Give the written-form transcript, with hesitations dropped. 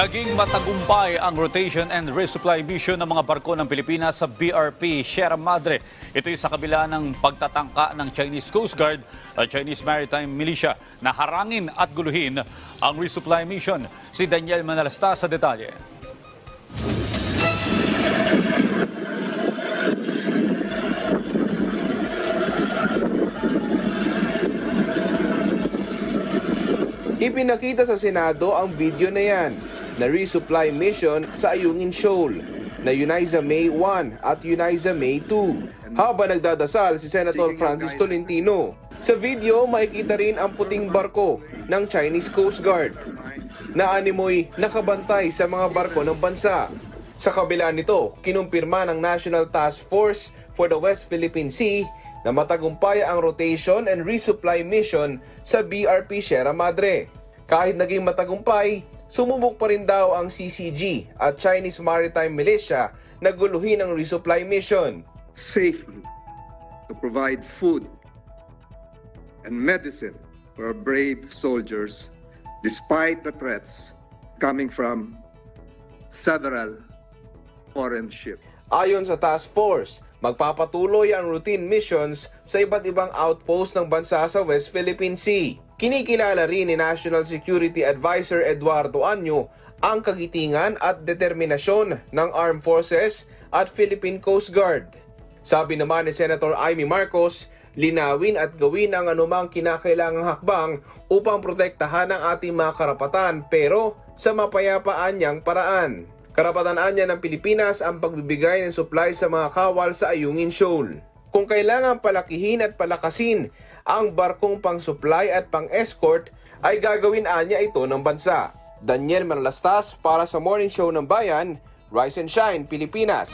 Naging matagumpay ang rotation and resupply mission ng mga barko ng Pilipinas sa BRP Sierra Madre. Ito'y sa kabila ng pagtatangka ng Chinese Coast Guard at Chinese Maritime Militia na harangin at guluhin ang resupply mission. Si Daniel Manalasta sa detalye. Ipinakita sa Senado ang video na yan na resupply mission sa Ayungin Shoal na Eunice May 1 at Eunice May 2 habang nagdadasal si Senator Francis Tolentino. Sa video, makikita rin ang puting barko ng Chinese Coast Guard na animoy nakabantay sa mga barko ng bansa. Sa kabila nito, kinumpirma ng National Task Force for the West Philippine Sea na matagumpay ang rotation and resupply mission sa BRP Sierra Madre. Kahit naging matagumpay, sumubok pa rin daw ang CCG at Chinese Maritime Militia na guluhin ang resupply mission. Safely to provide food and medicine for our brave soldiers despite the threats coming from several foreign ships. Ayon sa task force, magpapatuloy ang routine missions sa iba't ibang outpost ng bansa sa West Philippine Sea. Kinikilala rin ni National Security Advisor Eduardo Anyo ang kagitingan at determinasyon ng Armed Forces at Philippine Coast Guard. Sabi naman ni Senator Amy Marcos, linawin at gawin ang anumang kinakailangang hakbang upang protektahan ang ating mga karapatan pero sa mapayapaan niyang paraan. Karapatan niya ng Pilipinas ang pagbibigay ng supply sa mga kawal sa Ayungin Shoal. Kung kailangan palakihin at palakasin ang barkong pang-supply at pang-escort, ay gagawin niya ito ng bansa. Daniel Manalastas para sa Morning Show ng Bayan, Rise and Shine, Pilipinas.